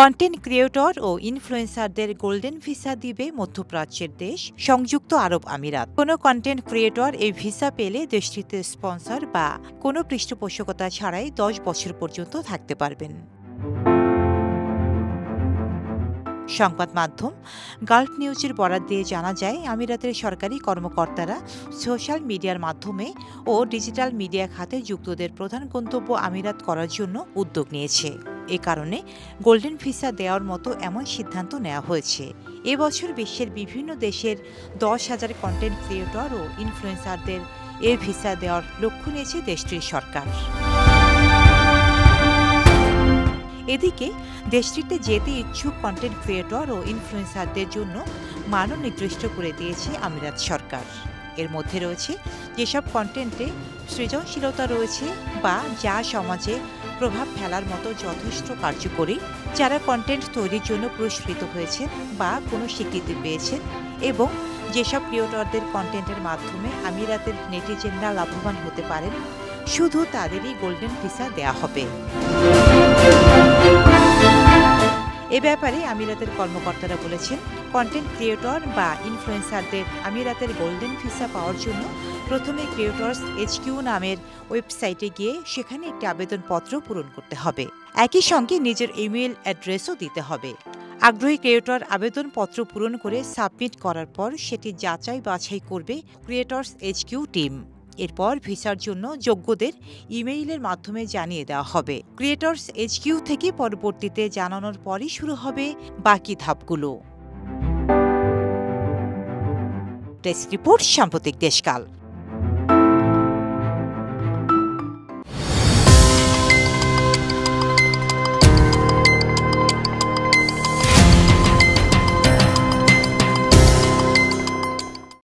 Content creator ও ইনফ্লুয়েন্সারদের golden visa দিবে মধ্যপ্রাচ্যের দেশ সংযুক্ত আরব আমিরাত। কোনো কন্টেন্ট ক্রিয়েটর এই ভিসা পেলে দেশটিতে স্পন্সর বা কোনো পৃষ্ঠপোষকতা ছাড়াই 10 বছর পর্যন্ত থাকতে পারবেন। সংবাদ মাধ্যম গালফ নিউজের বরাত দিয়ে জানা যায়, আমিরাতের সরকারি কর্মকর্তারা সোশ্যাল মিডিয়ার মাধ্যমে ও ডিজিটাল মিডিয়া খাতে যুক্তদের প্রধান গন্তব্য আমিরাত করার জন্য উদ্যোগ নিয়েছে। এ কারণে গোল্ডেন ভিসা দেওয়ার মতো এমন সিদ্ধান্ত নেওয়া হয়েছে। এবছর বিশ্বের বিভিন্ন দেশের 10,000 কন্টেন্ট ক্রিয়েটর ও ইনফ্লুয়েন্সারদের এ ভিসা দেওয়ার লক্ষ্য নিয়েছে দেশটির সরকার। এদিকে দেশটিতে যেতে ইচ্ছুক কন্টেন্ট ক্রিয়েটর ও ইনফ্লুয়েন্সারদের জন্য মানও নির্দিষ্ট করে দিয়েছে আমিরাত সরকার। এর মধ্যে রয়েছে যেসব কন্টেন্টে সৃজনশীলতা রয়েছে বা যা সমাজে প্রভাব ফেলার মতো যথেষ্ট কার্যকরী, যারা কন্টেন্ট তৈরির জন্য পুরস্কৃত হয়েছেন বা কোনো স্বীকৃতি পেয়েছেন, এবং যেসব ক্রিয়েটরদের কন্টেন্টের মাধ্যমে আমিরাতের নেটিজেনরা লাভবান হতে পারেন, শুধু তাদেরই গোল্ডেন ভিসা দেয়া হবে। এ ব্যাপারে আমিরাতের কর্মকর্তারা বলেছেন, কন্টেন্ট ক্রিয়েটর বা ইনফ্লুয়েন্সারদের আমিরাতের গোল্ডেন ভিসা পাওয়ার জন্য প্রথমে ক্রিয়েটর্স HQ নামের ওয়েবসাইটে গিয়ে সেখানে একটি আবেদনপত্র পূরণ করতে হবে। একই সঙ্গে নিজের ইমেইল অ্যাড্রেসও দিতে হবে। আগ্রহী ক্রিয়েটর আবেদনপত্র পূরণ করে সাবমিট করার পর সেটি যাচাই বাছাই করবে ক্রিয়েটর্স HQ টিম। এরপর ভিসার জন্য যোগ্যদের ইমেইলের মাধ্যমে জানিয়ে দেওয়া হবে। ক্রিয়েটর্স HQ থেকে পরবর্তীতে জানানোর পরই শুরু হবে বাকি ধাপগুলো। ডেস্ক রিপোর্ট, সাম্প্রতিক দেশকাল।